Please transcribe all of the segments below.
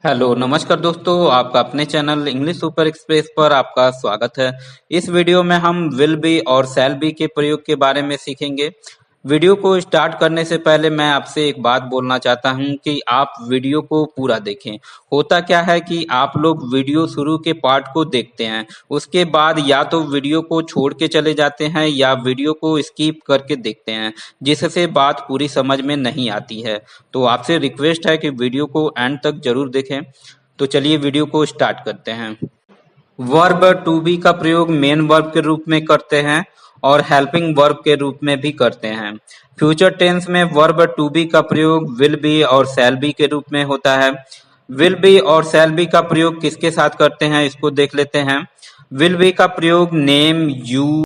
Hello नमस्कार दोस्तों, आपका अपने चैनल इंग्लिश सुपर एक्सप्रेस पर आपका स्वागत है। इस वीडियो में हम विल बी और शैल बी के प्रयोग के बारे में सीखेंगे। वीडियो को स्टार्ट करने से पहले मैं आपसे एक बात बोलना चाहता हूं कि आप वीडियो को पूरा देखें। होता क्या है कि आप लोग वीडियो शुरू के पार्ट को देखते हैं, उसके बाद या तो वीडियो को छोड़ के चले जाते हैं या वीडियो को स्किप करके देखते हैं, जिससे बात पूरी समझ में नहीं आती है। तो आपसे रिक्वेस्ट है कि वीडियो को एंड तक जरूर देखें। तो चलिए वीडियो को स्टार्ट करते हैं। वर्ब टू बी का प्रयोग मेन वर्ब के रूप में करते हैं और हेल्पिंग वर्ब के रूप में भी करते हैं। फ्यूचर टेंस में वर्ब टू बी का प्रयोग विल बी और शैल बी के रूप में होता है। विल बी और शैल बी का प्रयोग किसके साथ करते हैं इसको देख लेते हैं। विल बी का प्रयोग नेम, यू,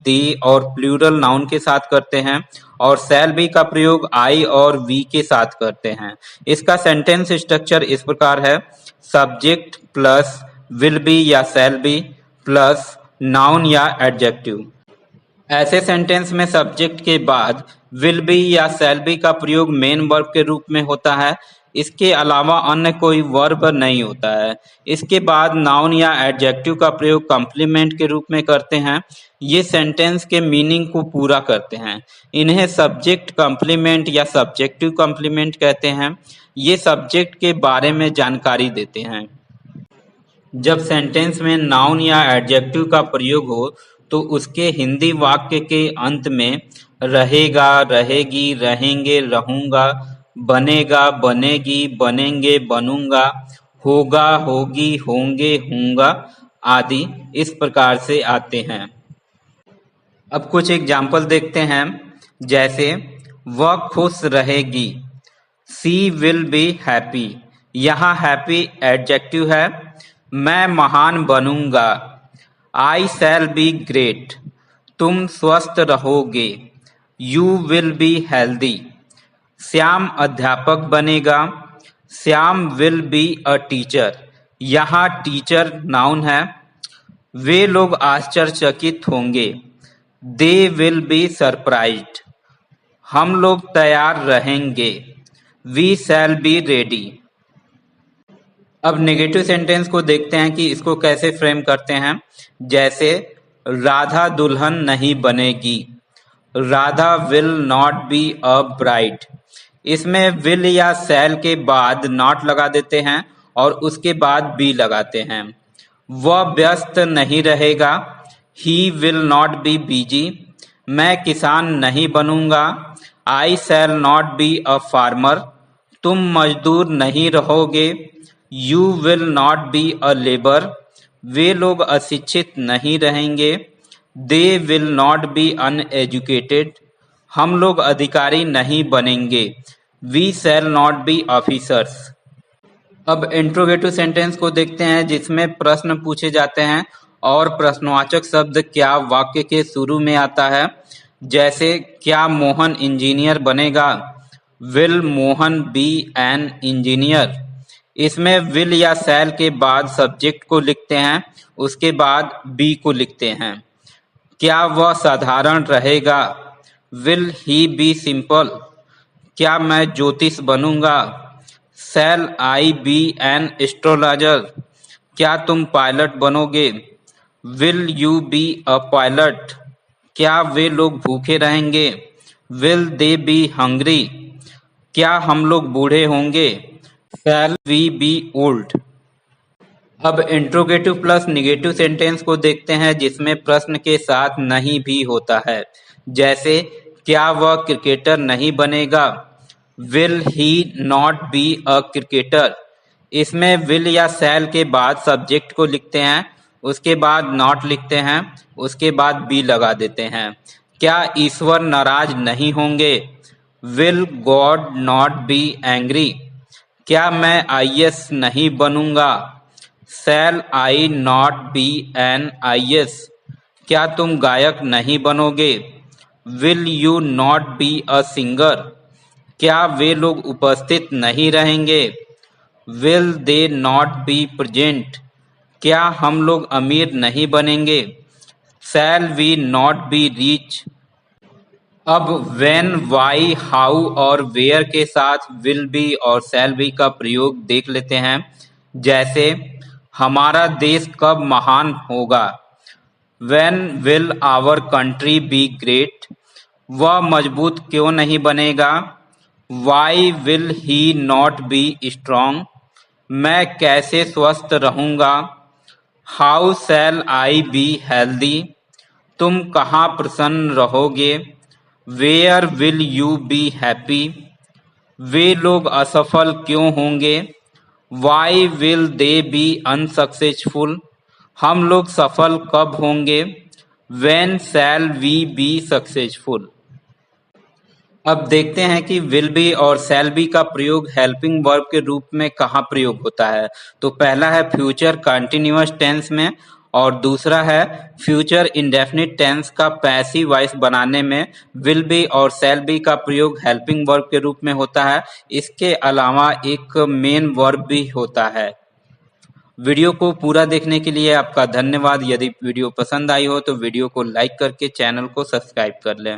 दी और प्लूरल नाउन के साथ करते हैं और शैल बी का प्रयोग आई और वी के साथ करते हैं। इसका सेंटेंस स्ट्रक्चर इस प्रकार है: सब्जेक्ट प्लस विल बी या शैल बी प्लस नाउन या एडजेक्टिव। ऐसे सेंटेंस में सब्जेक्ट के बाद विल बी या शैल बी का प्रयोग मेन वर्ब के रूप में होता है। इसके अलावा अन्य कोई वर्ब नहीं होता है। इसके बाद नाउन या एडजेक्टिव का प्रयोग कॉम्प्लीमेंट के रूप में करते हैं। ये सेंटेंस के मीनिंग को पूरा करते हैं। इन्हें सब्जेक्ट कॉम्प्लीमेंट या सब्जेक्टिव कॉम्प्लीमेंट कहते हैं। ये सब्जेक्ट के बारे में जानकारी देते हैं। जब सेंटेंस में नाउन या एडजेक्टिव का प्रयोग हो तो उसके हिंदी वाक्य के अंत में रहेगा, रहेगी, रहेंगे, रहूंगा, बनेगा, बनेगी, बनेंगे, बनूंगा, होगा, होगी, होंगे, होऊंगा आदि इस प्रकार से आते हैं। अब कुछ एग्जाम्पल देखते हैं। जैसे वह खुश रहेगी, सी विल बी हैप्पी। यहाँ हैप्पी एडजेक्टिव है। मैं महान बनूंगा, आई शैल बी ग्रेट। तुम स्वस्थ रहोगे, you will be healthy. Shyam अध्यापक बनेगा, Shyam will be a teacher. यहाँ टीचर नाउन है। वे लोग आश्चर्यचकित होंगे, दे विल बी सरप्राइज्ड। हम लोग तैयार रहेंगे, वी शैल बी रेडी। अब नेगेटिव सेंटेंस को देखते हैं कि इसको कैसे फ्रेम करते हैं। जैसे राधा दुल्हन नहीं बनेगी, Radha will not be a bride. इसमें विल या शैल के बाद नॉट लगा देते हैं और उसके बाद बी लगाते हैं। वह व्यस्त नहीं रहेगा, he will not be busy. मैं किसान नहीं बनूंगा, I shall not be a farmer. तुम मजदूर नहीं रहोगे, you will not be a labour. वे लोग अशिक्षित नहीं रहेंगे, they will not be uneducated. हम लोग अधिकारी नहीं बनेंगे, we shall not be officers. अब इंट्रोगेटिव सेंटेंस को देखते हैं जिसमें प्रश्न पूछे जाते हैं और प्रश्नवाचक शब्द क्या वाक्य के शुरू में आता है। जैसे क्या मोहन इंजीनियर बनेगा, will Mohan be an engineer. इसमें विल या शैल के बाद सब्जेक्ट को लिखते हैं, उसके बाद बी को लिखते हैं। क्या वह साधारण रहेगा, विल ही बी सिंपल। क्या मैं ज्योतिष बनूंगा, shall I B an astrologer. क्या तुम पायलट बनोगे, will you be a pilot. क्या वे लोग भूखे रहेंगे, विल दे बी हंग्री। क्या हम लोग बूढ़े होंगे, शैल वी बी ओल्ड। अब इंट्रोगेटिव प्लस निगेटिव सेंटेंस को देखते हैं जिसमें प्रश्न के साथ नहीं भी होता है। जैसे क्या वह क्रिकेटर नहीं बनेगा, will he not be a cricketer. इसमें विल या शैल के बाद सब्जेक्ट को लिखते हैं, उसके बाद नॉट लिखते हैं, उसके बाद बी लगा देते हैं। क्या ईश्वर नाराज नहीं होंगे, will God not be angry. क्या मैं आईएएस नहीं बनूंगा, shall I not be an IAS. क्या तुम गायक नहीं बनोगे, will you not be a singer. क्या वे लोग उपस्थित नहीं रहेंगे, will they not be present. क्या हम लोग अमीर नहीं बनेंगे, shall we not be rich. अब व्हेन, वाई, हाउ और वेयर के साथ विल बी और शैल बी का प्रयोग देख लेते हैं। जैसे हमारा देश कब महान होगा, when will our country be great. वह मजबूत क्यों नहीं बनेगा, why will he not be strong. मैं कैसे स्वस्थ रहूंगा, how shall I be healthy. तुम कहाँ प्रसन्न रहोगे, where will you be happy. वे लोग असफल क्यों होंगे, why will they be unsuccessful. हम लोग सफल कब होंगे, when shall we be successful. अब देखते हैं कि विल बी और शैल बी का प्रयोग हेल्पिंग वर्ब के रूप में कहाँ प्रयोग होता है। तो पहला है फ्यूचर कंटिन्यूअस टेंस में, और दूसरा है फ्यूचर इंडेफिनिट टेंस का पैसिव वॉइस बनाने में विल बी और शैल बी का प्रयोग हेल्पिंग वर्ब के रूप में होता है। इसके अलावा एक मेन वर्ब भी होता है। वीडियो को पूरा देखने के लिए आपका धन्यवाद। यदि वीडियो पसंद आई हो तो वीडियो को लाइक करके चैनल को सब्सक्राइब कर लें।